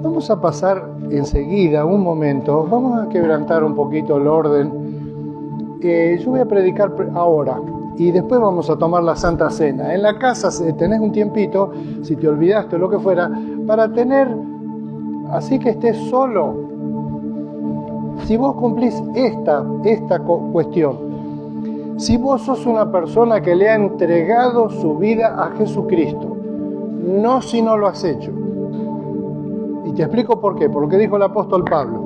Vamos a pasar enseguida, un momento, vamos a quebrantar un poquito el orden. Yo voy a predicar ahora y después vamos a tomar la Santa Cena. En la casa tenés un tiempito, si te olvidaste o lo que fuera, para tener, así que estés solo. Si vos cumplís esta cuestión, si vos sos una persona que le ha entregado su vida a Jesucristo, no si no lo has hecho. Y te explico por qué, porque dijo el apóstol Pablo.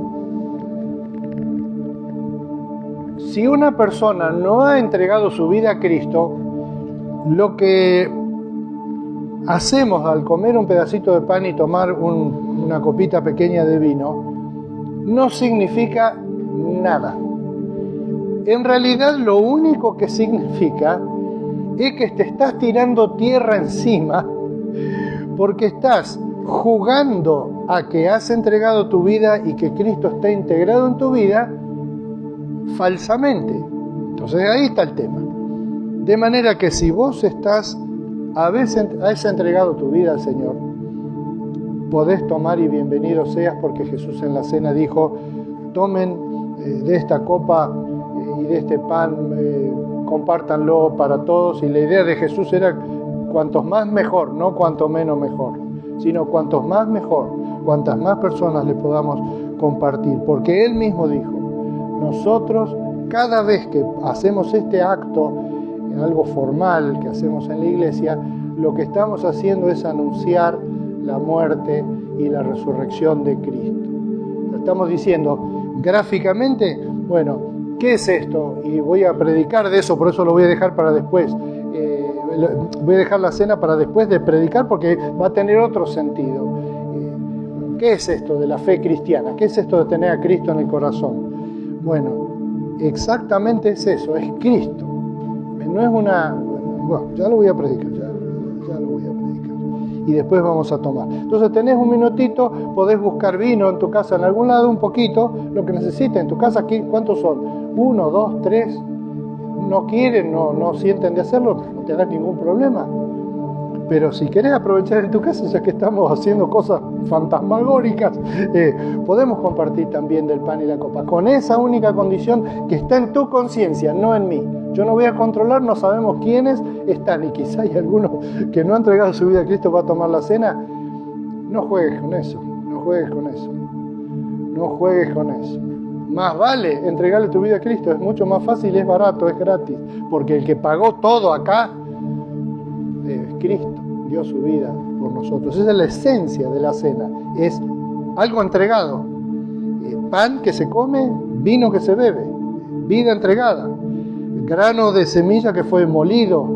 Si una persona no ha entregado su vida a Cristo, lo que hacemos al comer un pedacito de pan y tomar una copita pequeña de vino, no significa nada. En realidad lo único que significa es que te estás tirando tierra encima porque estás jugando a que has entregado tu vida y que Cristo está integrado en tu vida falsamente. Entonces ahí está el tema. De manera que si vos has entregado tu vida al Señor, podés tomar y bienvenido seas, porque Jesús en la cena dijo: tomen de esta copa y de este pan, compártanlo para todos. Y la idea de Jesús era cuantos más mejor, no cuanto menos mejor, sino cuantos más mejor, cuantas más personas le podamos compartir, porque Él mismo dijo: nosotros cada vez que hacemos este acto, algo formal que hacemos en la iglesia, lo que estamos haciendo es anunciar la muerte y la resurrección de Cristo. Estamos diciendo gráficamente, bueno, ¿qué es esto? Y voy a predicar de eso, por eso lo voy a dejar para después. Voy a dejar la cena para después de predicar, porque va a tener otro sentido. ¿Qué es esto de la fe cristiana? ¿Qué es esto de tener a Cristo en el corazón? Bueno, exactamente es eso, es Cristo. No es una... Bueno, ya lo voy a predicar, ya lo voy a predicar. Y después vamos a tomar. Entonces tenés un minutito, podés buscar vino en tu casa en algún lado, un poquito, lo que necesites. En tu casa, ¿cuántos son? 1, 2, 3. No quieren, no sienten de hacerlo, no te da ningún problema. Pero si querés aprovechar en tu casa, ya que estamos haciendo cosas fantasmagóricas, podemos compartir también del pan y la copa, con esa única condición que está en tu conciencia, no en mí. Yo no voy a controlar, no sabemos quiénes están, y quizá hay alguno que no ha entregado su vida a Cristo para tomar la cena. No juegues con eso, no juegues con eso, no juegues con eso. Más vale entregarle tu vida a Cristo, es mucho más fácil, es barato, es gratis, porque el que pagó todo acá es Cristo, dio su vida por nosotros. Esa es la esencia de la cena, es algo entregado, pan que se come, vino que se bebe, vida entregada, grano de semilla que fue molido,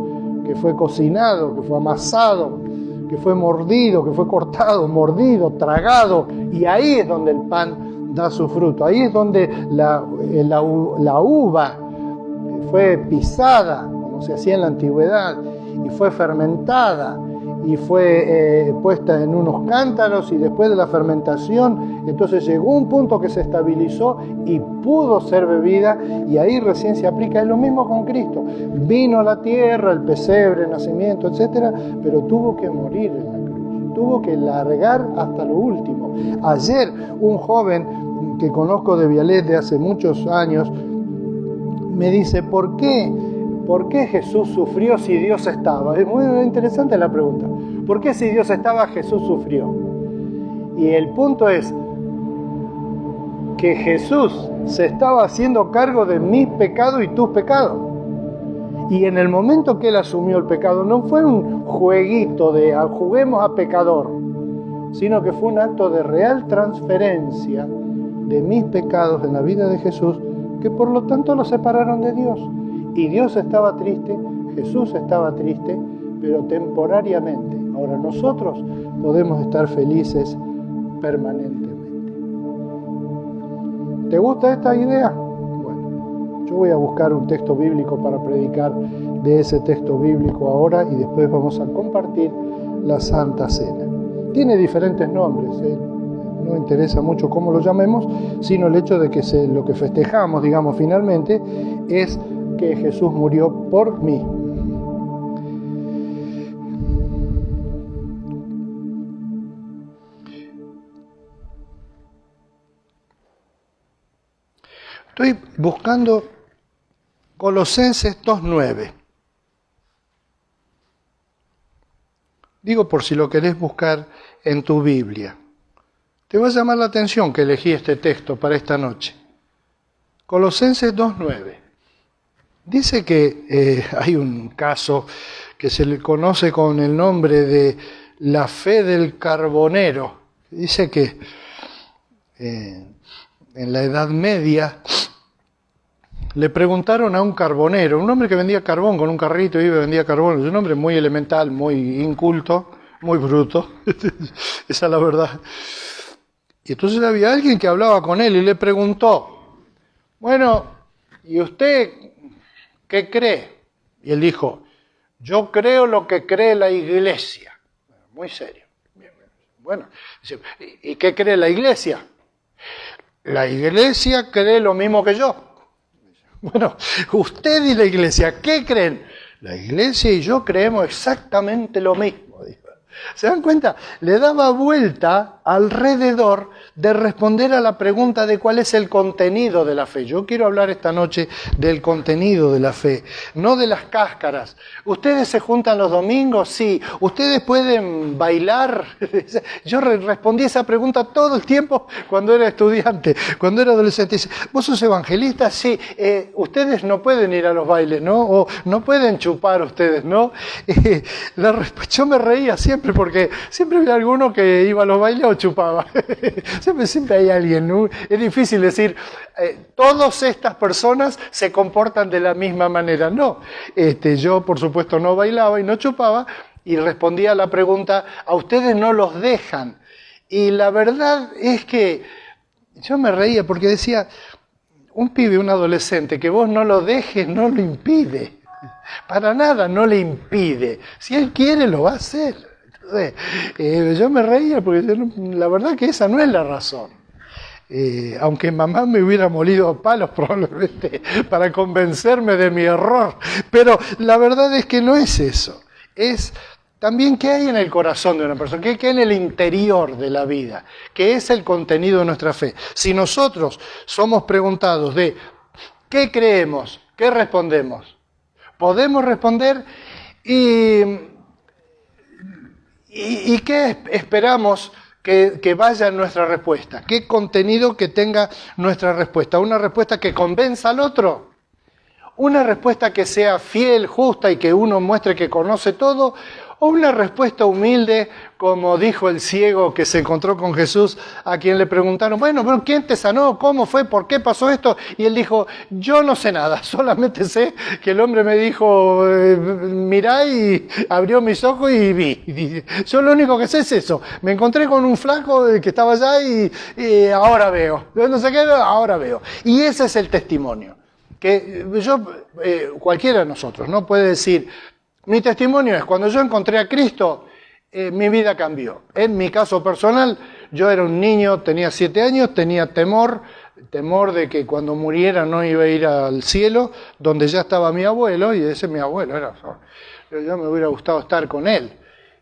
que fue cocinado, que fue amasado, que fue mordido, que fue cortado, mordido, tragado, y ahí es donde el pan da su fruto, ahí es donde la uva fue pisada, como se hacía en la antigüedad, y fue fermentada, y fue puesta en unos cántaros, y después de la fermentación, entonces llegó un punto que se estabilizó y pudo ser bebida, y ahí recién se aplica. Es lo mismo con Cristo. Vino a la tierra, el pesebre, el nacimiento, etcétera, pero tuvo que morir en la cruz, tuvo que largar hasta lo último. Ayer un joven que conozco de Vialet de hace muchos años me dice: ¿por qué Jesús sufrió si Dios estaba? Es muy interesante la pregunta. ¿Por qué si Dios estaba, Jesús sufrió? Y el punto es que Jesús se estaba haciendo cargo de mis pecados y tus pecados. Y en el momento que Él asumió el pecado, no fue un jueguito de juguemos a pecador, sino que fue un acto de real transferencia de mis pecados en la vida de Jesús, que por lo tanto lo separaron de Dios. Y Dios estaba triste, Jesús estaba triste, pero temporariamente. Ahora nosotros podemos estar felices permanentemente. ¿Te gusta esta idea? Bueno, yo voy a buscar un texto bíblico para predicar de ese texto bíblico ahora, y después vamos a compartir la Santa Cena. Tiene diferentes nombres, no interesa mucho cómo lo llamemos, sino el hecho de que lo que festejamos, digamos, finalmente, es que Jesús murió por mí. Estoy buscando Colosenses 2:9. Digo por si lo querés buscar en tu Biblia. Te va a llamar la atención que elegí este texto para esta noche. Colosenses 2:9. Dice que hay un caso que se le conoce con el nombre de la fe del carbonero. Dice que en la Edad Media le preguntaron a un carbonero, un hombre que vendía carbón con un carrito y vendía carbón, es un hombre muy elemental, muy inculto, muy bruto, esa es la verdad. Y entonces había alguien que hablaba con él y le preguntó, bueno, ¿y usted qué cree? Y él dijo, yo creo lo que cree la Iglesia. Muy serio. Bueno, dice, ¿y qué cree la Iglesia? La Iglesia cree lo mismo que yo. Bueno, usted y la Iglesia, ¿qué creen? La Iglesia y yo creemos exactamente lo mismo, dijo. ¿Se dan cuenta? Le daba vuelta alrededor de responder a la pregunta de cuál es el contenido de la fe. Yo quiero hablar esta noche del contenido de la fe, no de las cáscaras. ¿Ustedes se juntan los domingos? Sí. ¿Ustedes pueden bailar? Yo respondí esa pregunta todo el tiempo cuando era estudiante, cuando era adolescente. ¿Vos sos evangelista? Sí. Ustedes no pueden ir a los bailes, ¿no? O no pueden chupar ustedes, ¿no? Yo me reía siempre porque siempre había alguno que iba a los bailes o chupaba. Siempre hay alguien, ¿no? Es difícil decir, todas estas personas se comportan de la misma manera. No, yo por supuesto no bailaba y no chupaba y respondía a la pregunta, a ustedes no los dejan. Y la verdad es que yo me reía porque decía, un pibe, un adolescente, que vos no lo dejes, no lo impide. Para nada no le impide. Si él quiere, lo va a hacer. Entonces, yo me reía porque la verdad que esa no es la razón. Aunque mamá me hubiera molido a palos probablemente para convencerme de mi error. Pero la verdad es que no es eso. Es también qué hay en el corazón de una persona, qué hay en el interior de la vida, qué es el contenido de nuestra fe. Si nosotros somos preguntados de ¿qué creemos? ¿Qué respondemos? Podemos responder y ¿qué esperamos que vaya en nuestra respuesta? ¿Qué contenido que tenga nuestra respuesta? ¿Una respuesta que convenza al otro? ¿Una respuesta que sea fiel, justa y que uno muestre que conoce todo? ¿O una respuesta humilde, como dijo el ciego que se encontró con Jesús, a quien le preguntaron, bueno, ¿quién te sanó? ¿Cómo fue? ¿Por qué pasó esto? Y él dijo, yo no sé nada, solamente sé que el hombre me dijo, mirá, y abrió mis ojos y vi. Y dice, yo lo único que sé es eso. Me encontré con un flaco que estaba allá y ahora veo. No sé qué, ahora veo. Y ese es el testimonio. Que cualquiera de nosotros, ¿no? Puede decir, mi testimonio es, cuando yo encontré a Cristo, mi vida cambió. En mi caso personal, yo era un niño, tenía 7 años, tenía temor de que cuando muriera no iba a ir al cielo, donde ya estaba mi abuelo, y ese mi abuelo era, yo me hubiera gustado estar con él.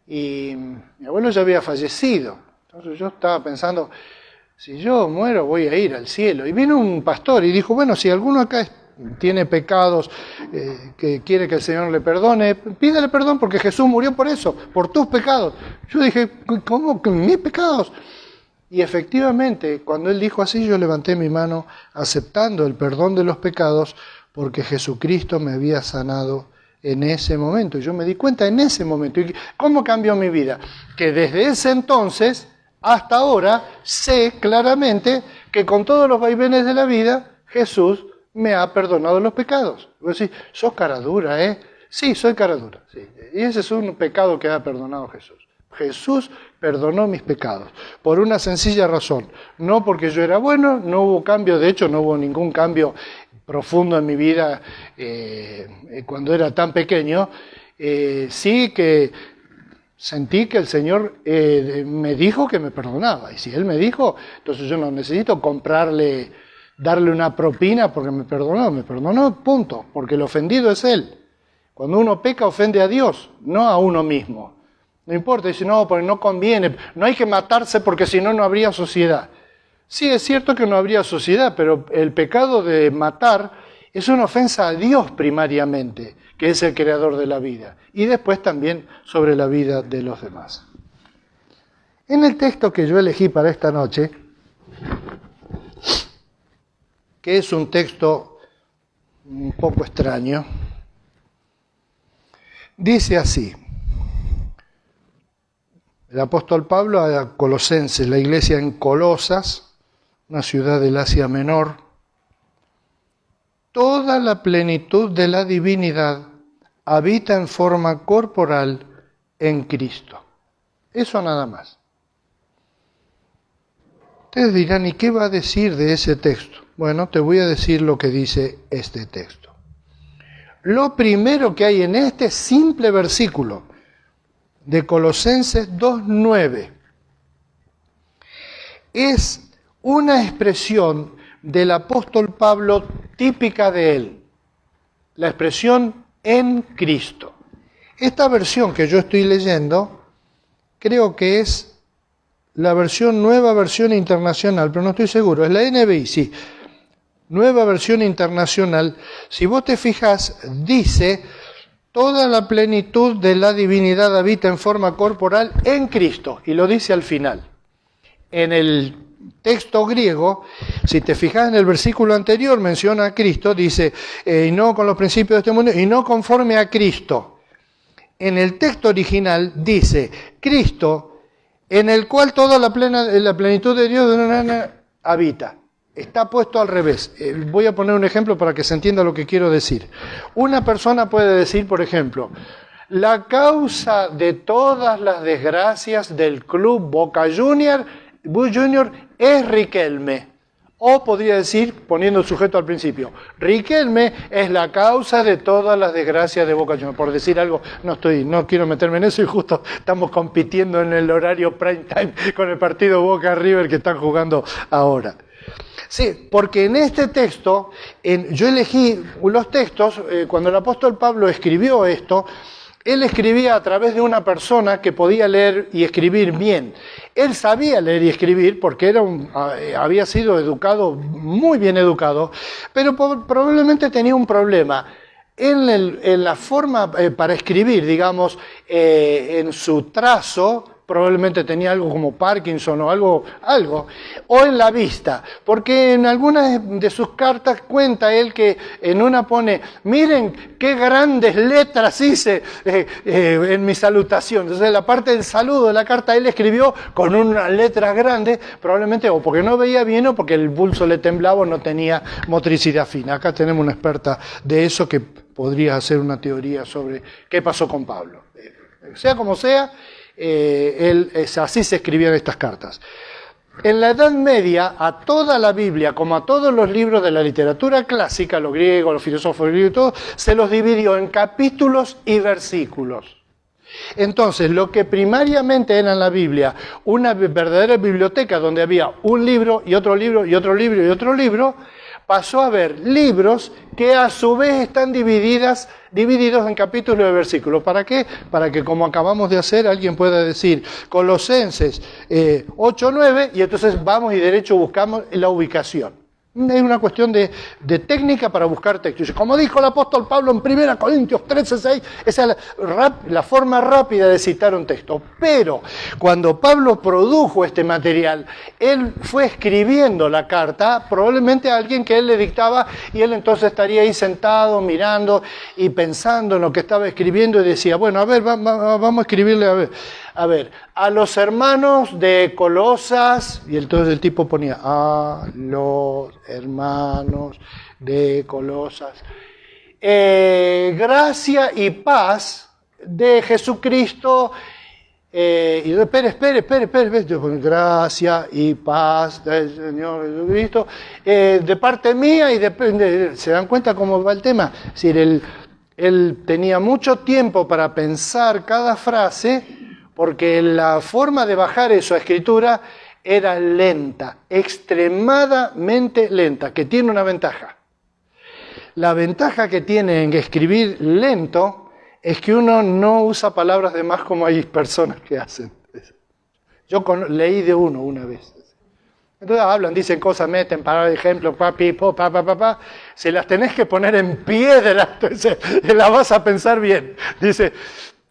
Y mi abuelo ya había fallecido, entonces yo estaba pensando, si yo muero voy a ir al cielo. Y vino un pastor y dijo, bueno, si alguno acá tiene pecados que quiere que el Señor le perdone, pídele perdón porque Jesús murió por eso, por tus pecados. Yo dije, ¿cómo que mis pecados? Y efectivamente, cuando él dijo así, yo levanté mi mano aceptando el perdón de los pecados porque Jesucristo me había sanado en ese momento. Y yo me di cuenta en ese momento. ¿Y cómo cambió mi vida? Que desde ese entonces hasta ahora sé claramente que con todos los vaivenes de la vida, Jesús me ha perdonado los pecados. Vos decís, sos cara dura, ¿eh? Sí, soy cara dura. Sí. Y ese es un pecado que ha perdonado Jesús. Jesús perdonó mis pecados por una sencilla razón. No porque yo era bueno, no hubo cambio, de hecho no hubo ningún cambio profundo en mi vida cuando era tan pequeño. Sí que sentí que el Señor me dijo que me perdonaba. Y si Él me dijo, entonces yo no necesito darle una propina porque me perdonó, punto, porque el ofendido es Él. Cuando uno peca, ofende a Dios, no a uno mismo. No importa, dice, no, porque no conviene, no hay que matarse porque si no, no habría sociedad. Sí, es cierto que no habría sociedad, pero el pecado de matar es una ofensa a Dios primariamente, que es el creador de la vida, y después también sobre la vida de los demás. En el texto que yo elegí para esta noche, que es un texto un poco extraño, dice así: el apóstol Pablo a Colosenses, la iglesia en Colosas, una ciudad del Asia Menor: toda la plenitud de la divinidad habita en forma corporal en Cristo. Eso nada más. Ustedes dirán, ¿y qué va a decir de ese texto? Bueno, te voy a decir lo que dice este texto. Lo primero que hay en este simple versículo de Colosenses 2:9 es una expresión del apóstol Pablo típica de él, la expresión en Cristo. Esta versión que yo estoy leyendo creo que es la nueva versión internacional, pero no estoy seguro, es la NBI, sí, nueva versión internacional. Si vos te fijas, dice: toda la plenitud de la divinidad habita en forma corporal en Cristo, y lo dice al final. En el texto griego, si te fijas en el versículo anterior, menciona a Cristo, dice, y no con los principios de este mundo, y no conforme a Cristo. En el texto original dice, Cristo, en el cual toda la plenitud de Dios habita. Está puesto al revés. Voy a poner un ejemplo para que se entienda lo que quiero decir. Una persona puede decir, por ejemplo, la causa de todas las desgracias del club Boca Junior es Riquelme. O podría decir, poniendo el sujeto al principio, Riquelme es la causa de todas las desgracias de Boca Juniors. Por decir algo, no quiero meterme en eso, y justo estamos compitiendo en el horario prime time con el partido Boca River que están jugando ahora. Sí, porque en este texto, yo elegí los textos, cuando el apóstol Pablo escribió esto, él escribía a través de una persona que podía leer y escribir bien. Él sabía leer y escribir porque había sido educado, muy bien educado, pero probablemente tenía un problema en la forma para escribir, digamos, en su trazo. Probablemente tenía algo como Parkinson o algo, o en la vista, porque en algunas de sus cartas cuenta él que en una pone, miren qué grandes letras hice en mi salutación. Entonces la parte del saludo de la carta él escribió con unas letras grandes, probablemente o porque no veía bien o porque el pulso le temblaba o no tenía motricidad fina. Acá tenemos una experta de eso que podría hacer una teoría sobre qué pasó con Pablo. Sea como sea, así se escribían estas cartas. En la Edad Media, a toda la Biblia, como a todos los libros de la literatura clásica, los griegos, los filósofos griegos y todo, se los dividió en capítulos y versículos. Entonces, lo que primariamente era en la Biblia una verdadera biblioteca donde había un libro y otro libro y otro libro y otro libro, pasó a haber libros que a su vez están divididos en capítulos y versículos. ¿Para qué? Para que, como acabamos de hacer, alguien pueda decir Colosenses 8:9 y entonces vamos y derecho buscamos la ubicación. Es una cuestión de técnica para buscar textos. Como dijo el apóstol Pablo en 1 Corintios 13:6, esa es la forma rápida de citar un texto. Pero cuando Pablo produjo este material, él fue escribiendo la carta, probablemente a alguien que él le dictaba, y él entonces estaría ahí sentado, mirando y pensando en lo que estaba escribiendo y decía, bueno, a ver, vamos a escribirle, a los hermanos de Colosas, y entonces el tipo ponía, a los hermanos de Colosas, gracia y paz de Jesucristo, y espere, gracia y paz del Señor Jesucristo, de parte mía, y ¿se dan cuenta cómo va el tema? Es decir, él tenía mucho tiempo para pensar cada frase, porque la forma de bajar eso a escritura era lenta, extremadamente lenta, que tiene una ventaja. La ventaja que tiene en escribir lento es que uno no usa palabras de más como hay personas que hacen. Yo leí de uno una vez. Entonces hablan, dicen cosas, meten palabras de ejemplo, se las tenés que poner en piedra, entonces la vas a pensar bien. Dice,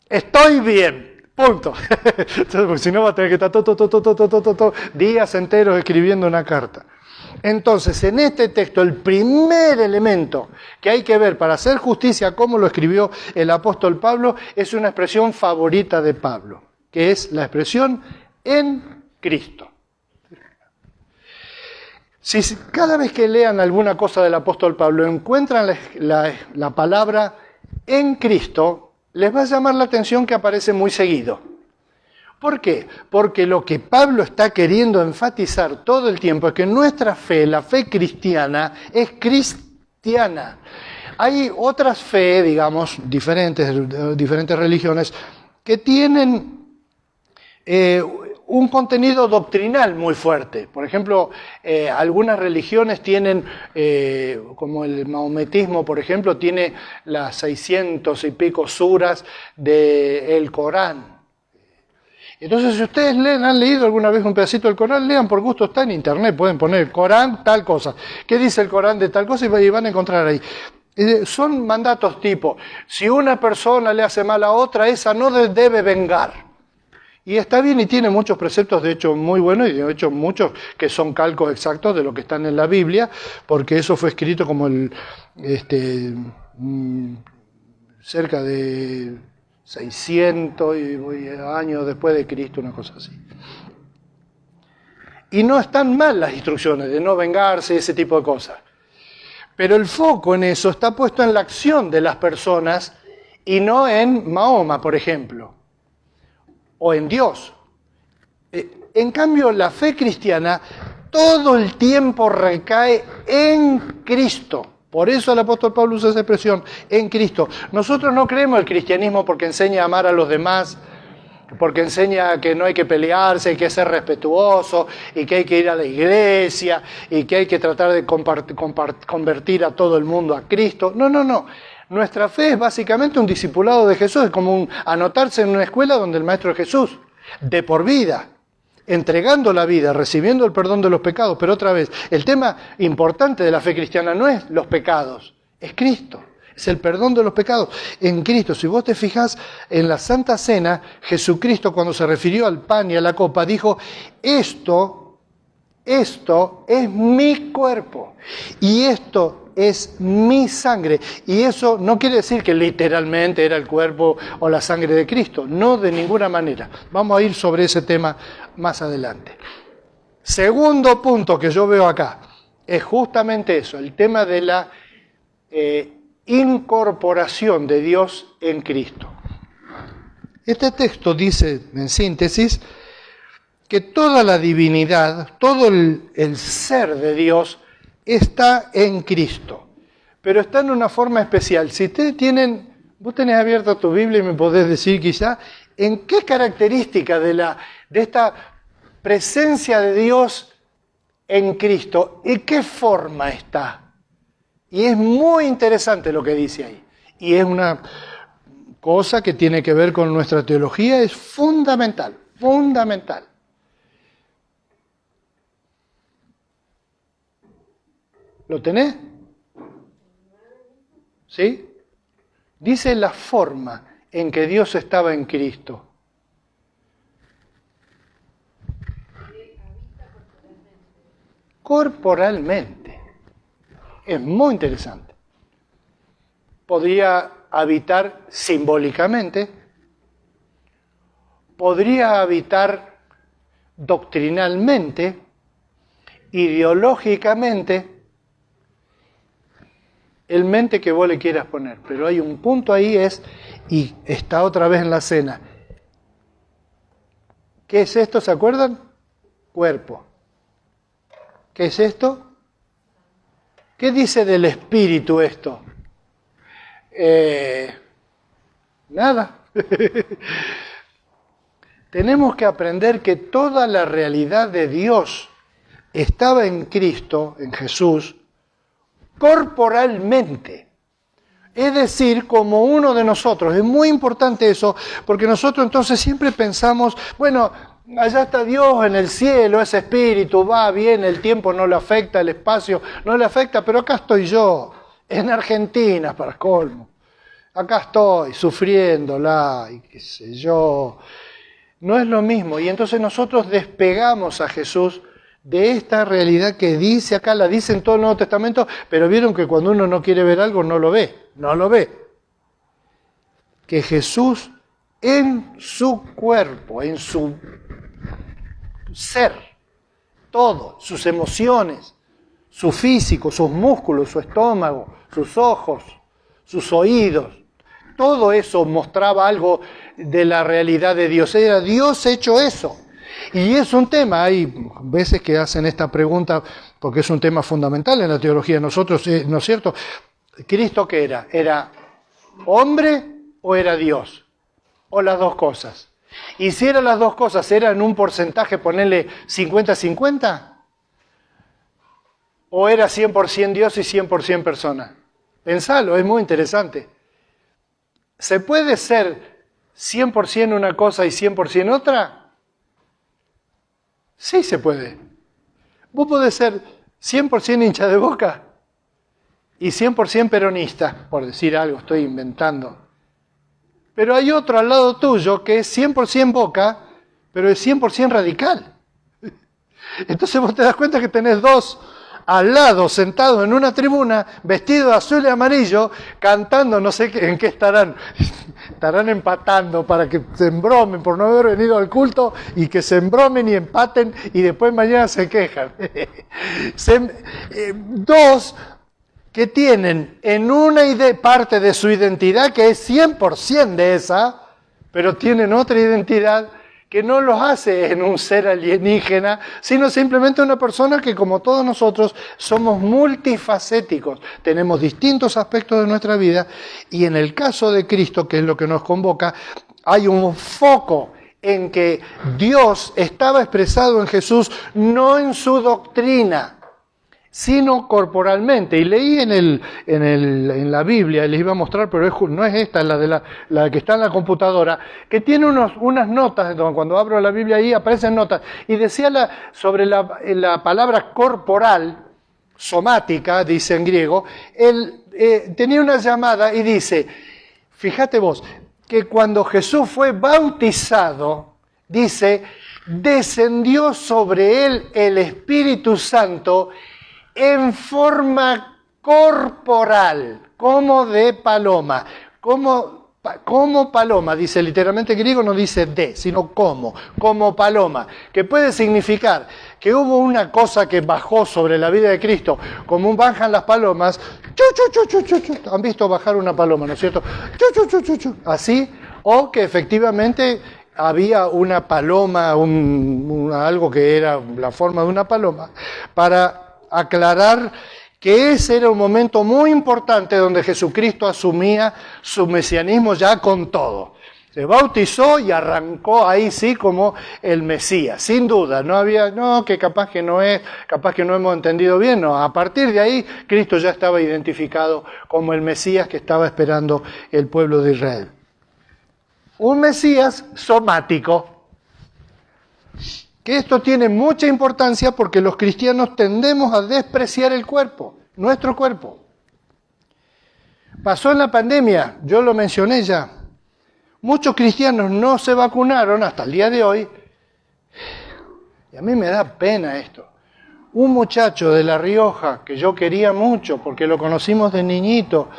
estoy bien, punto. Entonces, porque si no va a tener que estar días enteros escribiendo una carta. Entonces, en este texto, el primer elemento que hay que ver para hacer justicia, como lo escribió el apóstol Pablo, es una expresión favorita de Pablo, que es la expresión en Cristo. Si cada vez que lean alguna cosa del apóstol Pablo encuentran la palabra en Cristo, les va a llamar la atención que aparece muy seguido. ¿Por qué? Porque lo que Pablo está queriendo enfatizar todo el tiempo es que nuestra fe, la fe cristiana, es cristiana. Hay otras fe, digamos, diferentes religiones, que tienen un contenido doctrinal muy fuerte. Por ejemplo, algunas religiones tienen, como el maometismo, por ejemplo, tiene las 600 y pico suras del Corán. Entonces, si ustedes han leído alguna vez un pedacito del Corán, lean por gusto, está en internet, pueden poner Corán, tal cosa. ¿Qué dice el Corán de tal cosa? Y van a encontrar ahí. Son mandatos tipo, si una persona le hace mal a otra, esa no debe vengar. Y está bien y tiene muchos preceptos, de hecho, muy buenos, y de hecho muchos que son calcos exactos de lo que están en la Biblia, porque eso fue escrito como cerca de 600 años después de Cristo, una cosa así. Y no están mal las instrucciones de no vengarse, ese tipo de cosas. Pero el foco en eso está puesto en la acción de las personas y no en Mahoma, por ejemplo, o en Dios. En cambio, la fe cristiana todo el tiempo recae en Cristo. Por eso el apóstol Pablo usa esa expresión, en Cristo. Nosotros no creemos el cristianismo porque enseña a amar a los demás, porque enseña que no hay que pelearse, hay que ser respetuoso, y que hay que ir a la iglesia, y que hay que tratar de convertir a todo el mundo a Cristo. No. Nuestra fe es básicamente un discipulado de Jesús, es como anotarse en una escuela donde el maestro es Jesús, de por vida, entregando la vida, recibiendo el perdón de los pecados. Pero otra vez, el tema importante de la fe cristiana no es los pecados, es Cristo. Es el perdón de los pecados en Cristo. Si vos te fijás en la Santa Cena, Jesucristo cuando se refirió al pan y a la copa dijo, esto es mi cuerpo y esto es mi sangre. Y eso no quiere decir que literalmente era el cuerpo o la sangre de Cristo, no de ninguna manera. Vamos a ir sobre ese tema más adelante. Segundo punto que yo veo acá es justamente eso, el tema de la incorporación de Dios en Cristo. Este texto dice, en síntesis, que toda la divinidad, todo el ser de Dios está en Cristo, pero está en una forma especial. Si ustedes vos tenés abierta tu Biblia y me podés decir quizá, ¿en qué característica de esta presencia de Dios en Cristo, en qué forma está? Y es muy interesante lo que dice ahí. Y es una cosa que tiene que ver con nuestra teología, es fundamental. ¿Lo tenés? ¿Sí? Dice la forma en que Dios estaba en Cristo. Corporalmente. Es muy interesante. Podría habitar simbólicamente, podría habitar doctrinalmente, ideológicamente, el mente que vos le quieras poner. Pero hay un punto ahí y está otra vez en la cena. ¿Qué es esto? ¿Se acuerdan? Cuerpo. ¿Qué es esto? ¿Qué dice del espíritu esto? Nada. Tenemos que aprender que toda la realidad de Dios estaba en Cristo, en Jesús, corporalmente. Es decir, como uno de nosotros. Es muy importante eso, porque nosotros entonces siempre pensamos, bueno, Allá está Dios en el cielo, ese espíritu va, viene, el tiempo no le afecta, el espacio no le afecta, pero acá estoy yo, en Argentina, para colmo. Acá estoy, sufriéndola, y qué sé yo. No es lo mismo, y entonces nosotros despegamos a Jesús de esta realidad que dice acá, la dice en todo el Nuevo Testamento, pero vieron que cuando uno no quiere ver algo, no lo ve. Que Jesús en su cuerpo, en su ser, todo, sus emociones, su físico, sus músculos, su estómago, sus ojos, sus oídos, todo eso mostraba algo de la realidad de Dios. Era Dios hecho eso. Y es un tema, hay veces que hacen esta pregunta porque es un tema fundamental en la teología de nosotros, ¿no es cierto? ¿Cristo qué era? ¿Era hombre o era Dios? ¿O las dos cosas? Y si eran las dos cosas, ¿era en un porcentaje, ponerle 50-50? ¿O era 100% Dios y 100% persona? Pensalo, es muy interesante. ¿Se puede ser 100% una cosa y 100% otra? Sí se puede. Vos podés ser 100% hincha de Boca y 100% peronista, por decir algo, estoy inventando. Pero hay otro al lado tuyo que es 100% Boca, pero es 100% radical. Entonces vos te das cuenta que tenés dos al lado, sentados en una tribuna, vestidos de azul y amarillo, cantando, no sé en qué estarán. Estarán empatando para que se embromen por no haber venido al culto y que se embromen y empaten y después mañana se quejan. Dos que tienen en una parte de su identidad que es 100% de esa, pero tienen otra identidad que no los hace en un ser alienígena, sino simplemente una persona que, como todos nosotros, somos multifacéticos, tenemos distintos aspectos de nuestra vida, y en el caso de Cristo, que es lo que nos convoca, hay un foco en que Dios estaba expresado en Jesús, no en su doctrina, sino corporalmente. Y leí en la Biblia, y les iba a mostrar, pero no es esta, la que está en la computadora, que tiene unas notas, cuando abro la Biblia ahí aparecen notas, y decía sobre la palabra corporal, somática, dice en griego, tenía una llamada y dice, fíjate vos, que cuando Jesús fue bautizado, dice, descendió sobre él el Espíritu Santo en forma corporal, como de paloma, como paloma, dice literalmente en griego, no dice de, sino como paloma, que puede significar que hubo una cosa que bajó sobre la vida de Cristo, como bajan las palomas, han visto bajar una paloma, ¿no es cierto? Así, o que efectivamente había una paloma, algo que era la forma de una paloma, para aclarar que ese era un momento muy importante donde Jesucristo asumía su mesianismo ya con todo. Se bautizó y arrancó ahí sí como el Mesías, sin duda. Que capaz que no hemos entendido bien, no. A partir de ahí, Cristo ya estaba identificado como el Mesías que estaba esperando el pueblo de Israel. Un Mesías somático. Que esto tiene mucha importancia porque los cristianos tendemos a despreciar el cuerpo, nuestro cuerpo. Pasó en la pandemia, yo lo mencioné ya. Muchos cristianos no se vacunaron hasta el día de hoy. Y a mí me da pena esto. Un muchacho de La Rioja que yo quería mucho porque lo conocimos de niñito,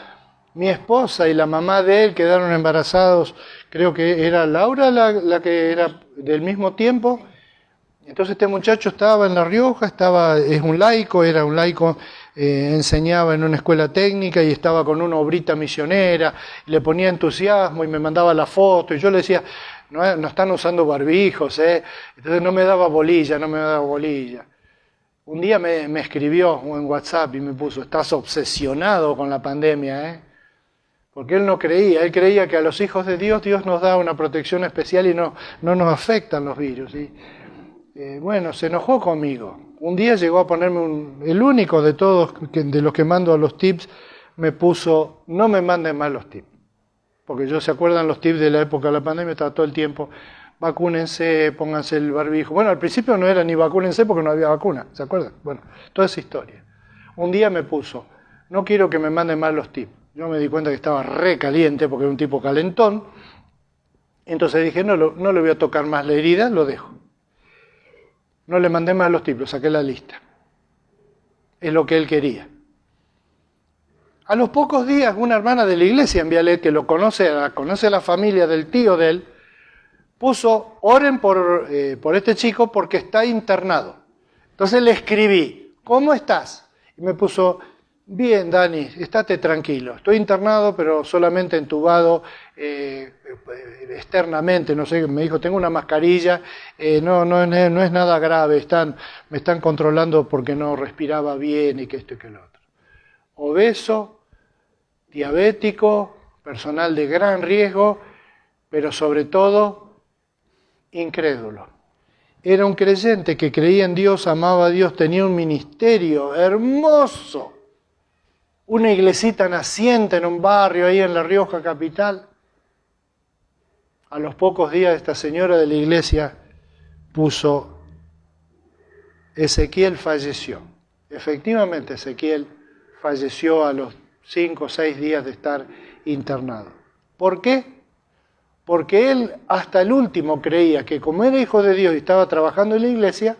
mi esposa y la mamá de él quedaron embarazados, creo que era Laura la que era del mismo tiempo. Entonces este muchacho estaba en La Rioja, era un laico, enseñaba en una escuela técnica y estaba con una obrita misionera, le ponía entusiasmo y me mandaba la foto y yo le decía, no están usando barbijos, entonces no me daba bolilla. Un día me escribió en WhatsApp y me puso, estás obsesionado con la pandemia, porque él creía que a los hijos de Dios nos da una protección especial y no nos afectan los virus. Se enojó conmigo. Un día llegó a ponerme el único de todos, de los que mando a los tips, me puso, no me manden más los tips. Porque se acuerdan los tips de la época de la pandemia, estaba todo el tiempo, vacúnense, pónganse el barbijo. Bueno, al principio no era ni vacúnense porque no había vacuna, ¿se acuerdan? Bueno, toda esa historia. Un día me puso, no quiero que me manden más los tips. Yo me di cuenta que estaba re caliente porque era un tipo calentón. Entonces dije, no le voy a tocar más la herida, lo dejo. No le mandé más los tips, lo saqué la lista. Es lo que él quería. A los pocos días, una hermana de la iglesia en Vialet, que lo conoce a la familia del tío de él, puso, oren por este chico porque está internado. Entonces le escribí, ¿cómo estás? Y me puso, bien, Dani, estate tranquilo. Estoy internado, pero solamente entubado externamente. No sé, me dijo, tengo una mascarilla, no es nada grave. Me están controlando porque no respiraba bien y que esto y que lo otro. Obeso, diabético, personal de gran riesgo, pero sobre todo incrédulo. Era un creyente que creía en Dios, amaba a Dios, tenía un ministerio hermoso, una iglesita naciente en un barrio ahí en La Rioja capital. A los pocos días esta señora de la iglesia puso, Ezequiel falleció. Efectivamente, Ezequiel falleció a los 5 o 6 días de estar internado. ¿Por qué? Porque él hasta el último creía que como era hijo de Dios y estaba trabajando en la iglesia,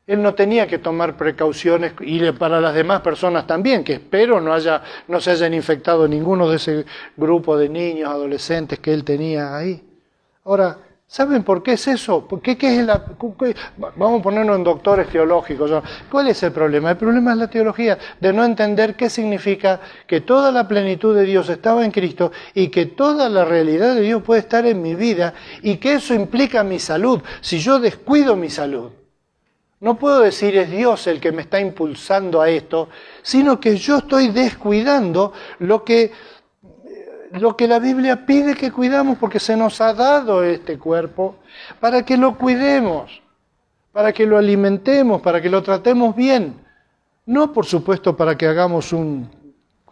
él no tenía que tomar precauciones, y para las demás personas también, que espero no se hayan infectado ninguno de ese grupo de niños, adolescentes que él tenía ahí. Ahora, ¿saben por qué es eso? Vamos a ponernos en doctores teológicos. ¿Cuál es el problema? El problema es la teología, de no entender qué significa que toda la plenitud de Dios estaba en Cristo y que toda la realidad de Dios puede estar en mi vida y que eso implica mi salud. Si yo descuido mi salud, no puedo decir es Dios el que me está impulsando a esto, sino que yo estoy descuidando lo que la Biblia pide que cuidamos, porque se nos ha dado este cuerpo para que lo cuidemos, para que lo alimentemos, para que lo tratemos bien. No, por supuesto, para que hagamos un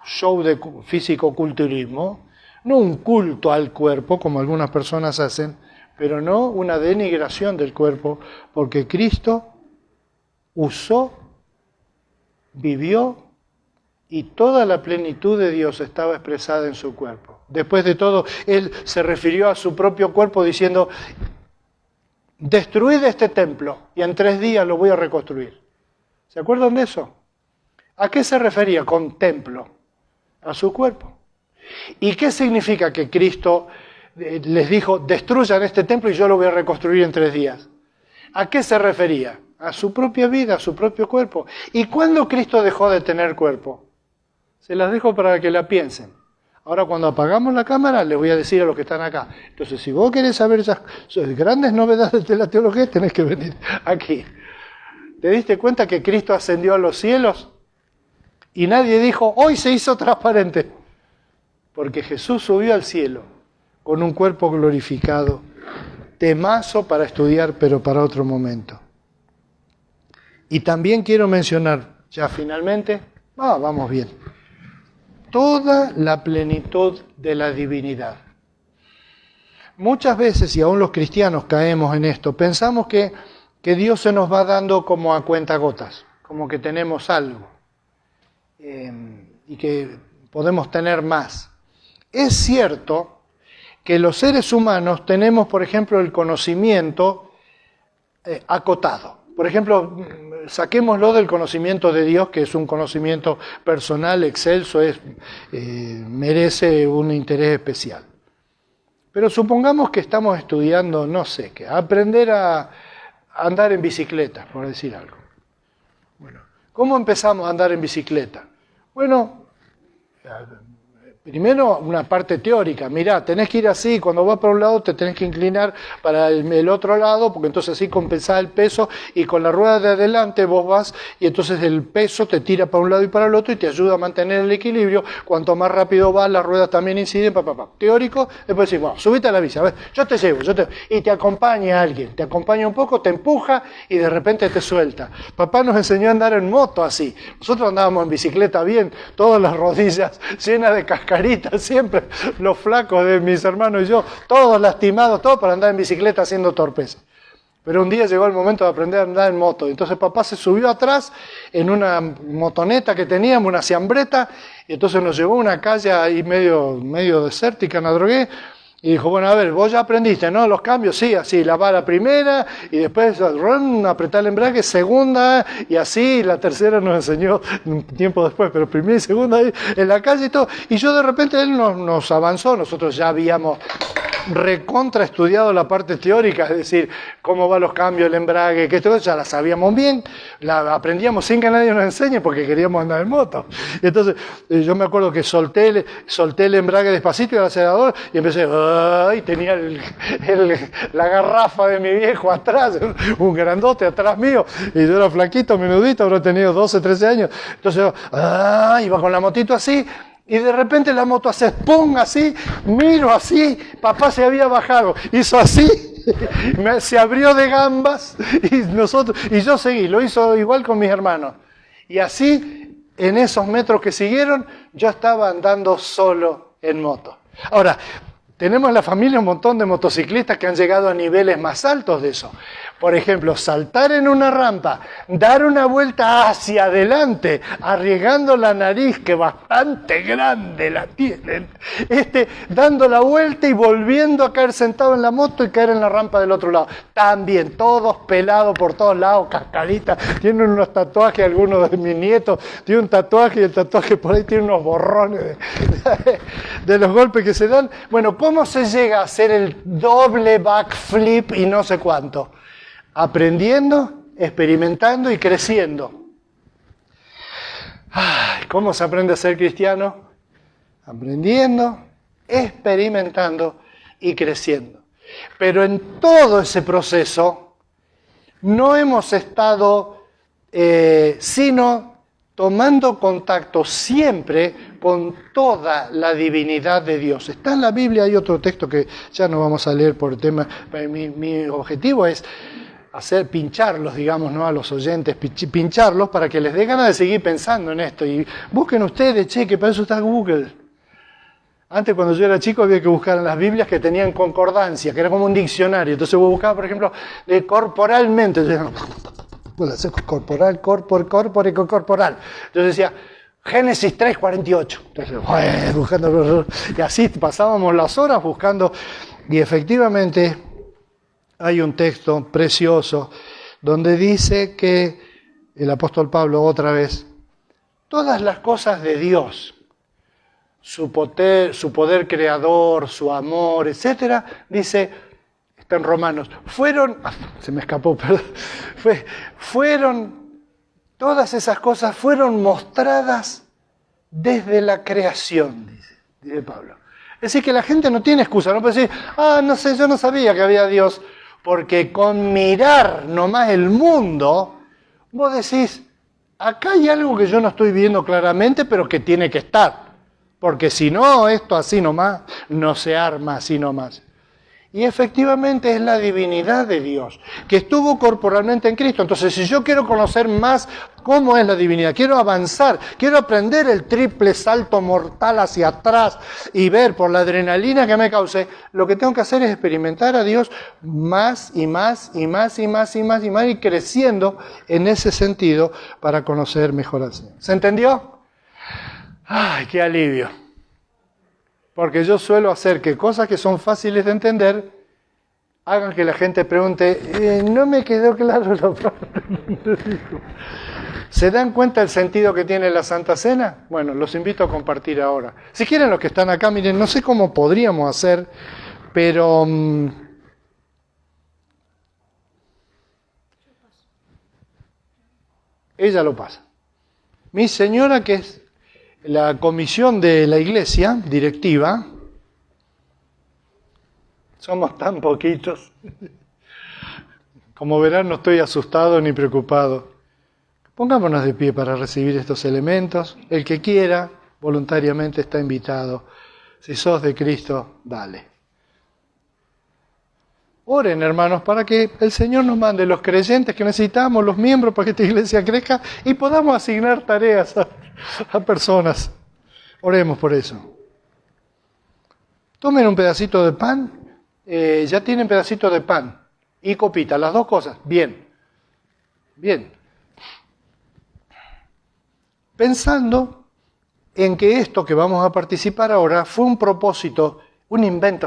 show de físico-culturismo, no un culto al cuerpo, como algunas personas hacen, pero no una denigración del cuerpo, porque Cristo usó, vivió, y toda la plenitud de Dios estaba expresada en su cuerpo. Después de todo, Él se refirió a su propio cuerpo diciendo, destruid este templo y en 3 días lo voy a reconstruir. ¿Se acuerdan de eso? ¿A qué se refería con templo? A su cuerpo. ¿Y qué significa que Cristo les dijo, destruyan este templo y yo lo voy a reconstruir en 3 días? ¿A qué se refería? A su propia vida, a su propio cuerpo. ¿Y cuándo Cristo dejó de tener cuerpo? Se las dejo para que la piensen. Ahora, cuando apagamos la cámara, les voy a decir a los que están acá. Entonces, si vos querés saber esas grandes novedades de la teología, tenés que venir aquí. ¿Te diste cuenta que Cristo ascendió a los cielos? Y nadie dijo, hoy se hizo transparente. Porque Jesús subió al cielo con un cuerpo glorificado. Temazo para estudiar, pero para otro momento. Y también quiero mencionar, ya finalmente, vamos bien, toda la plenitud de la divinidad. Muchas veces, y aún los cristianos caemos en esto, pensamos que Dios se nos va dando como a cuentagotas, como que tenemos algo y que podemos tener más. Es cierto que los seres humanos tenemos, por ejemplo, el conocimiento acotado. Por ejemplo, saquémoslo del conocimiento de Dios, que es un conocimiento personal, excelso, merece un interés especial. Pero supongamos que estamos estudiando, no sé qué, aprender a andar en bicicleta, por decir algo. Bueno, ¿cómo empezamos a andar en bicicleta? Bueno, primero una parte teórica. Mirá, tenés que ir así, cuando vas para un lado te tenés que inclinar para el otro lado, porque entonces así compensás el peso, y con la rueda de adelante vos vas, y entonces el peso te tira para un lado y para el otro y te ayuda a mantener el equilibrio. Cuanto más rápido vas, las ruedas también inciden, Teórico, después decís, bueno, subite a la bici, a ver, yo te llevo, y te acompaña alguien, te acompaña un poco, te empuja y de repente te suelta. Papá nos enseñó a andar en moto así. Nosotros andábamos en bicicleta bien, todas las rodillas llenas de cascabel cascaritas siempre, los flacos de mis hermanos y yo, todos lastimados, todos para andar en bicicleta haciendo torpeza. Pero un día llegó el momento de aprender a andar en moto. Entonces papá se subió atrás en una motoneta que teníamos, una ciambreta, y entonces nos llevó a una calle ahí medio desértica en Adrogué, y dijo, bueno, a ver, vos ya aprendiste, ¿no? Los cambios, sí, así, la vara primera, y después apretar el embrague, segunda, y así, la tercera nos enseñó un tiempo después, pero primera y segunda ahí en la calle y todo. Y yo de repente él nos avanzó, nosotros ya habíamos recontra estudiado la parte teórica, es decir, cómo van los cambios, el embrague, que todo ya la sabíamos bien, la aprendíamos sin que nadie nos enseñe porque queríamos andar en moto. Y entonces yo me acuerdo que solté el embrague despacito y el acelerador y empecé, y tenía la garrafa de mi viejo atrás, un grandote atrás mío, y yo era flaquito, menudito, habrá tenido 12, 13 años, entonces iba con la motito así. Y de repente la moto hace ¡pum! Así, miro así, papá se había bajado, hizo así, se abrió de gambas y yo seguí, lo hizo igual con mis hermanos. Y así, en esos metros que siguieron, yo estaba andando solo en moto. Ahora, tenemos en la familia un montón de motociclistas que han llegado a niveles más altos de eso. Por ejemplo, saltar en una rampa, dar una vuelta hacia adelante, arriesgando la nariz, que bastante grande la tienen, dando la vuelta y volviendo a caer sentado en la moto y caer en la rampa del otro lado. También, todos pelados por todos lados, cascaritas, tienen unos tatuajes, algunos de mis nietos, tiene un tatuaje y el tatuaje por ahí tiene unos borrones de los golpes que se dan. Bueno, ¿cómo se llega a hacer el doble backflip y no sé cuánto? Aprendiendo, experimentando y creciendo. ¿Cómo se aprende a ser cristiano? Aprendiendo, experimentando y creciendo. Pero en todo ese proceso no hemos estado sino tomando contacto siempre con toda la divinidad de Dios. Está en la Biblia, hay otro texto que ya no vamos a leer por el tema. Mi objetivo es pincharlos, digamos, ¿no? A los oyentes, pincharlos para que les dé ganas de seguir pensando en esto. Y busquen ustedes, que para eso está Google. Antes, cuando yo era chico, había que buscar en las Biblias que tenían concordancia, que era como un diccionario. Entonces vos buscabas, por ejemplo, de corporalmente. Corporal, corporal. Entonces decía, Génesis 3:48. Entonces, buscando, y así pasábamos las horas buscando, y efectivamente hay un texto precioso donde dice que el apóstol Pablo otra vez, todas las cosas de Dios, su poder creador, su amor, etcétera, dice, está en Romanos, todas esas cosas fueron mostradas desde la creación, dice Pablo. Es decir, que la gente no tiene excusa, no puede decir, no sé, yo no sabía que había Dios, porque con mirar nomás el mundo, vos decís, acá hay algo que yo no estoy viendo claramente, pero que tiene que estar, porque si no, esto así nomás, no se arma así nomás. Y efectivamente es la divinidad de Dios, que estuvo corporalmente en Cristo. Entonces, si yo quiero conocer más cómo es la divinidad, quiero avanzar, quiero aprender el triple salto mortal hacia atrás y ver por la adrenalina que me cause, lo que tengo que hacer es experimentar a Dios más y más y más y más y más y más y creciendo en ese sentido para conocer mejor al Señor. ¿Se entendió? ¡Ay, qué alivio! Porque yo suelo hacer que cosas que son fáciles de entender hagan que la gente pregunte, no me quedó claro lo que ¿Se dan cuenta del sentido que tiene la Santa Cena? Bueno, los invito a compartir ahora. Si quieren, los que están acá, miren, no sé cómo podríamos hacer, pero ella lo pasa. Mi señora, que es la comisión de la iglesia directiva, somos tan poquitos. Como verán, no estoy asustado ni preocupado. Pongámonos de pie para recibir estos elementos. El que quiera, voluntariamente está invitado. Si sos de Cristo, dale. Oren, hermanos, para que el Señor nos mande los creyentes que necesitamos, los miembros, para que esta iglesia crezca y podamos asignar tareas a personas. Oremos por eso. Tomen un pedacito de pan, ya tienen pedacito de pan y copita, las dos cosas. Bien, bien. Pensando en que esto que vamos a participar ahora fue un propósito, un invento.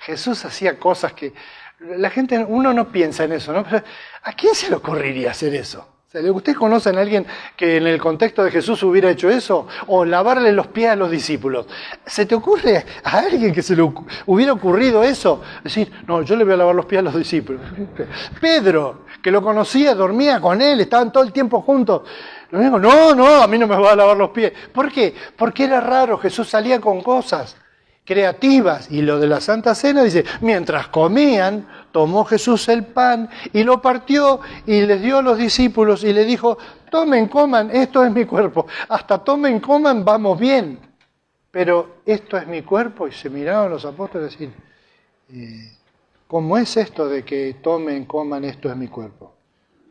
Jesús hacía cosas que la gente, uno no piensa en eso, ¿no? Pero ¿a quién se le ocurriría hacer eso? O sea, ¿ustedes conocen a alguien que en el contexto de Jesús hubiera hecho eso? O lavarle los pies a los discípulos. ¿Se te ocurre a alguien que se le hubiera ocurrido eso? Decir, no, yo le voy a lavar los pies a los discípulos. Pedro, que lo conocía, dormía con él, estaban todo el tiempo juntos. Lo único, no, a mí no me va a lavar los pies. ¿Por qué? Porque era raro, Jesús salía con cosas creativas. Y lo de la Santa Cena dice, mientras comían, tomó Jesús el pan y lo partió y les dio a los discípulos y le dijo, tomen, coman, esto es mi cuerpo. Hasta tomen, coman, vamos bien. Pero esto es mi cuerpo. Y se miraban los apóstoles y decían, ¿cómo es esto de que tomen, coman, esto es mi cuerpo?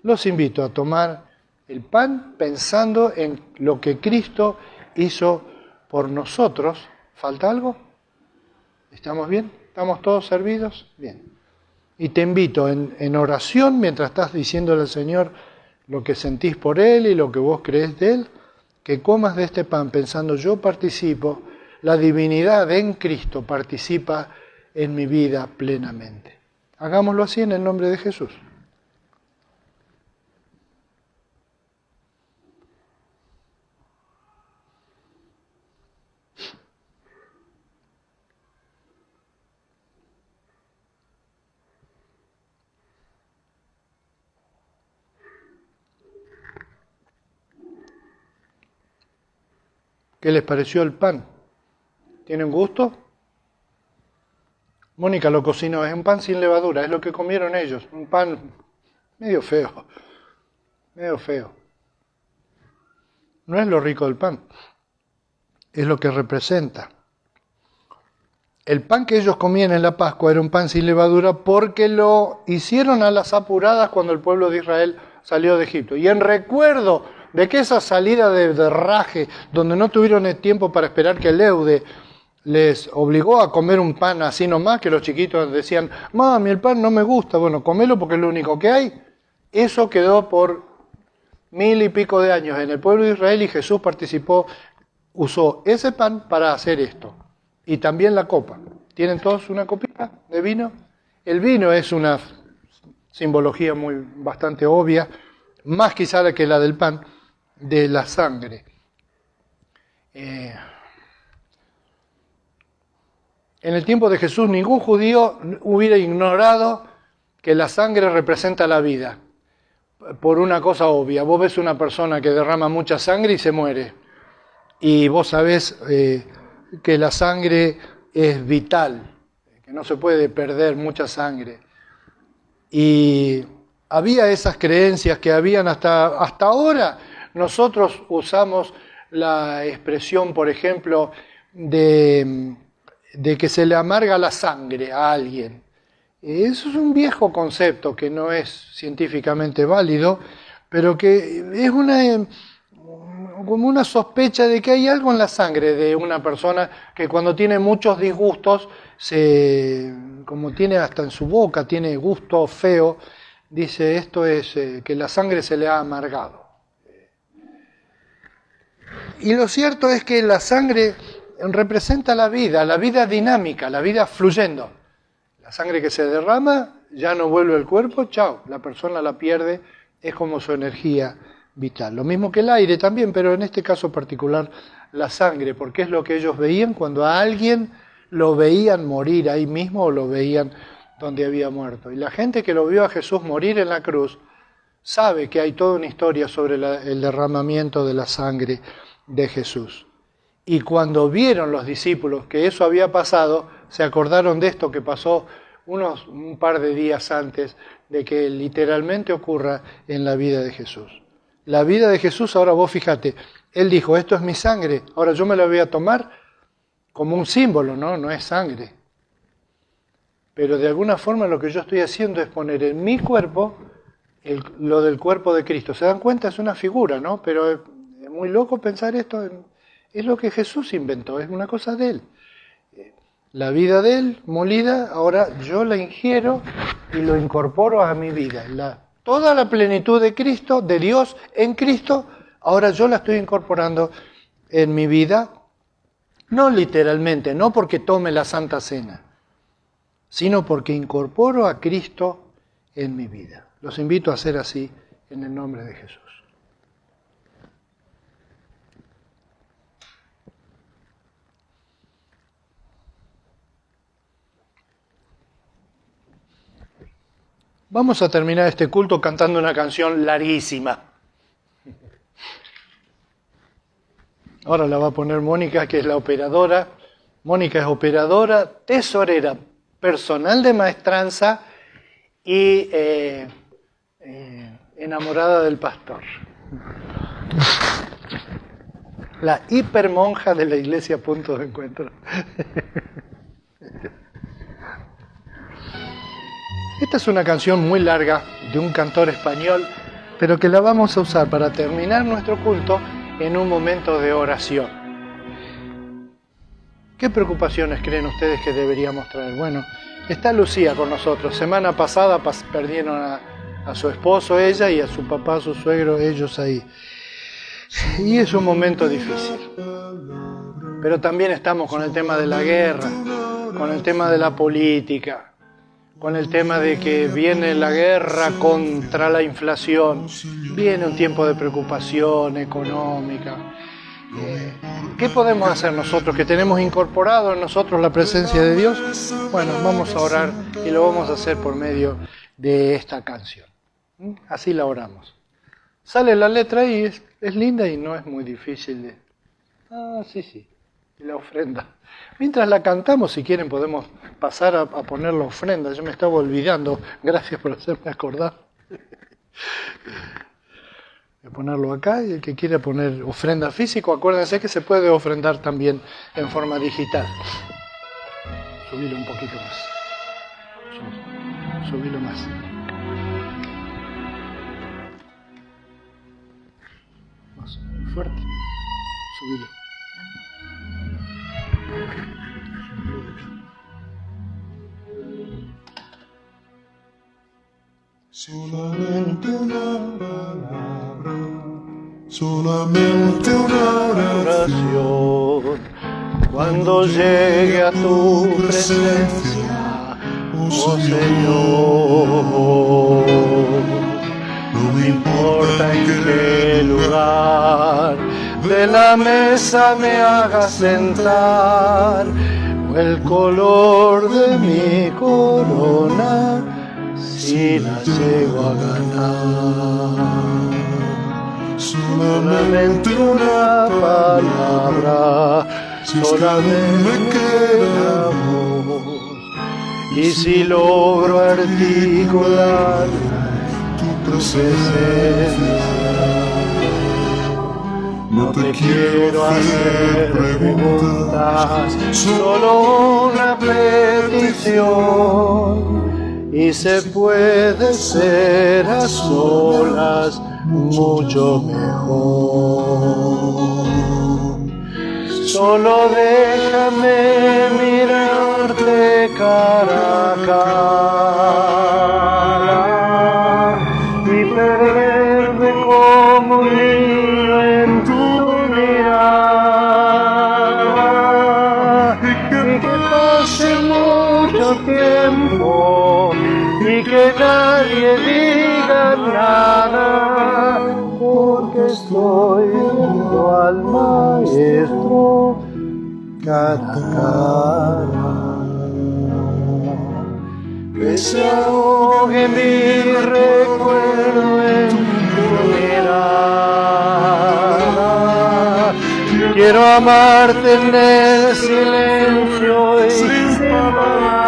Los invito a tomar el pan pensando en lo que Cristo hizo por nosotros. ¿Falta algo? ¿Estamos bien? ¿Estamos todos servidos? Bien. Y te invito en oración, mientras estás diciéndole al Señor lo que sentís por Él y lo que vos creés de Él, que comas de este pan pensando, yo participo, la divinidad en Cristo participa en mi vida plenamente. Hagámoslo así en el nombre de Jesús. ¿Qué les pareció el pan? ¿Tienen gusto? Mónica lo cocinó, es un pan sin levadura, es lo que comieron ellos, un pan medio feo. No es lo rico del pan, es lo que representa. El pan que ellos comían en la Pascua era un pan sin levadura porque lo hicieron a las apuradas cuando el pueblo de Israel salió de Egipto. Y en recuerdo de que esa salida de raje, donde no tuvieron el tiempo para esperar que el Eude les obligó a comer un pan así nomás, que los chiquitos decían, mami, el pan no me gusta, bueno, comelo porque es lo único que hay. Eso quedó por 1000 y pico de años en el pueblo de Israel y Jesús participó, usó ese pan para hacer esto. Y también la copa. ¿Tienen todos una copita de vino? El vino es una simbología bastante obvia, más quizá que la del pan, de la sangre. En el tiempo de Jesús ningún judío hubiera ignorado que la sangre representa la vida, por una cosa obvia. Vos ves una persona que derrama mucha sangre y se muere, y vos sabés que la sangre es vital, que no se puede perder mucha sangre. Y había esas creencias que habían hasta ahora. Nosotros usamos la expresión, por ejemplo, de que se le amarga la sangre a alguien. Eso es un viejo concepto que no es científicamente válido, pero que es como una sospecha de que hay algo en la sangre de una persona que cuando tiene muchos disgustos, como tiene hasta en su boca, tiene gusto feo, dice esto es que la sangre se le ha amargado. Y lo cierto es que la sangre representa la vida dinámica, la vida fluyendo. La sangre que se derrama ya no vuelve al cuerpo, chao, la persona la pierde, es como su energía vital. Lo mismo que el aire también, pero en este caso particular la sangre, porque es lo que ellos veían cuando a alguien lo veían morir ahí mismo o lo veían donde había muerto. Y la gente que lo vio a Jesús morir en la cruz sabe que hay toda una historia sobre el derramamiento de la sangre de Jesús. Y cuando vieron los discípulos que eso había pasado, se acordaron de esto que pasó un par de días antes de que literalmente ocurra en la vida de Jesús. La vida de Jesús, ahora vos fíjate, Él dijo, esto es mi sangre, ahora yo me la voy a tomar como un símbolo, no es sangre. Pero de alguna forma lo que yo estoy haciendo es poner en mi cuerpo lo del cuerpo de Cristo. ¿Se dan cuenta? Es una figura, ¿no? Pero es muy loco pensar esto, es lo que Jesús inventó, es una cosa de Él. la vida de Él molida, ahora yo la ingiero y lo incorporo a mi vida. Toda la plenitud de Cristo, de Dios en Cristo, ahora yo la estoy incorporando en mi vida, no literalmente, no porque tome la Santa Cena, sino porque incorporo a Cristo en mi vida. Los invito a hacer así en el nombre de Jesús. Vamos a terminar este culto cantando una canción larguísima. Ahora la va a poner Mónica, que es la operadora. Mónica es operadora, tesorera personal de maestranza y enamorada del pastor. La hipermonja de la iglesia Punto de Encuentro. Esta es una canción muy larga de un cantor español, pero que la vamos a usar para terminar nuestro culto en un momento de oración. ¿Qué preocupaciones creen ustedes que deberíamos traer? Bueno, está Lucía con nosotros. Semana pasada perdieron a su esposo, ella, y a su papá, su suegro, ellos ahí. Y es un momento difícil. Pero también estamos con el tema de la guerra, con el tema de la política, con el tema de que viene la guerra contra la inflación, viene un tiempo de preocupación económica. ¿Qué podemos hacer nosotros que tenemos incorporado en nosotros la presencia de Dios? Bueno, vamos a orar y lo vamos a hacer por medio de esta canción. Así la oramos. Sale la letra y es linda y no es muy difícil de... sí. Y la ofrenda. Mientras la cantamos, si quieren, podemos pasar a poner la ofrenda. Yo me estaba olvidando. Gracias por hacerme acordar. Voy a ponerlo acá, y el que quiera poner ofrenda física, acuérdense que se puede ofrendar también en forma digital. Subilo un poquito más. Subilo más. Más fuerte. Subilo. Solamente una palabra, solamente una oración. Cuando llegue a tu presencia, oh Señor, no me importa en qué lugar de la mesa me hagas sentar, o el color de mi corona, si la llego a ganar. Solamente una palabra, solamente me queda voz. Y si logro articular tu presencia, no te quiero hacer preguntas, solo una petición. Y se puede ser a solas mucho mejor. Solo déjame mirarte cara a cara y perderme como un niño en tu mirada, y que pase mucho tiempo y que nadie diga nada, porque estoy viendo al Maestro cara a cara. Que se ahogue mi recuerdo en tu mirada. Quiero amarte en el silencio y sin palabras,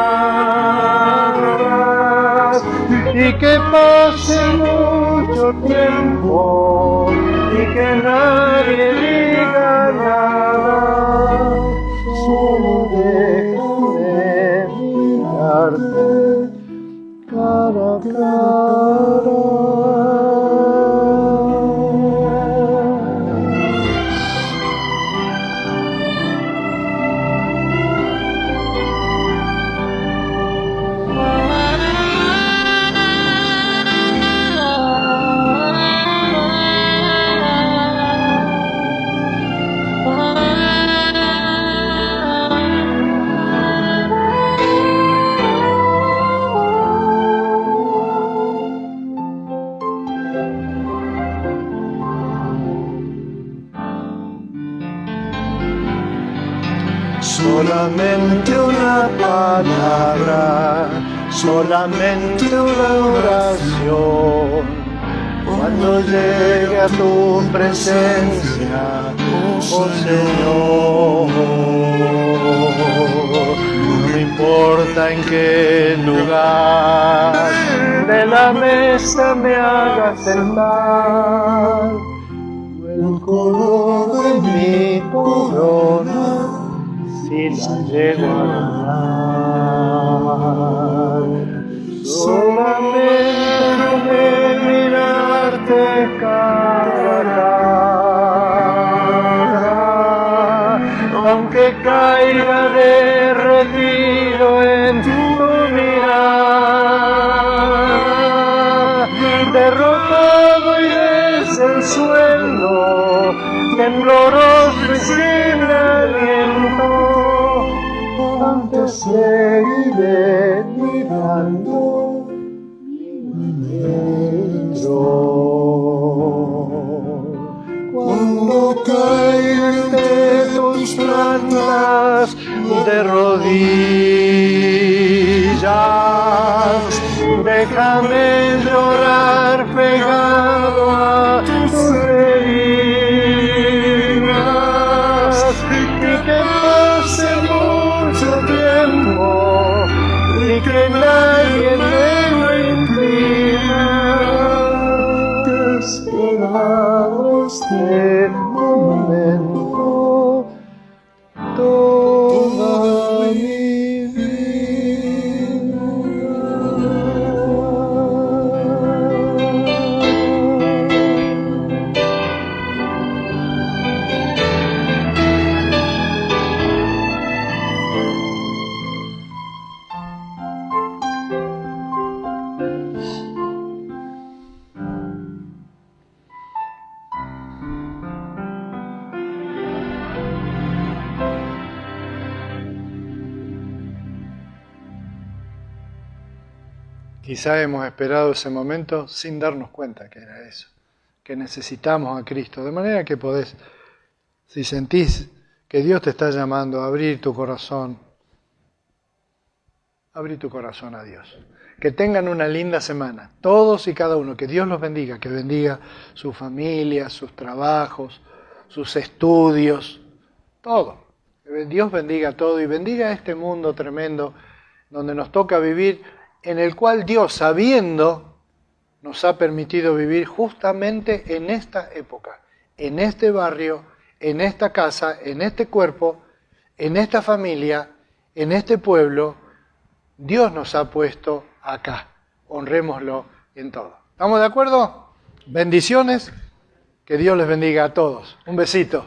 y que pase mucho tiempo y que nadie diga nada, solo déjame mirarte cara a cara. solamente una palabra, solamente una oración. Cuando llegue a tu presencia, oh Señor, no importa en qué lugar de la mesa me hagas sentar, el color de mi corona, si la llego a ganar, solamente mirarte cara a cara, aunque caiga derretido en tu mirada, derrotado y desde el suelo, tembloroso y sin aliento, antes seguiré mirando dentro. Cuando caigan de tus plantas de rodillas, déjame llorar pegado a tus heridas, y que pase mucho tiempo y que nadie me lo impida, que esperar este momento toda mi Quizá hemos esperado ese momento sin darnos cuenta que era eso, que necesitamos a Cristo. De manera que podés, si sentís que Dios te está llamando a abrir tu corazón a Dios. Que tengan una linda semana, todos y cada uno. Que Dios los bendiga, que bendiga su familia, sus trabajos, sus estudios, todo. Que Dios bendiga todo y bendiga este mundo tremendo donde nos toca vivir, en el cual Dios, sabiendo, nos ha permitido vivir justamente en esta época, en este barrio, en esta casa, en este cuerpo, en esta familia, en este pueblo. Dios nos ha puesto acá. Honrémoslo en todo. ¿Estamos de acuerdo? Bendiciones. Que Dios les bendiga a todos. Un besito.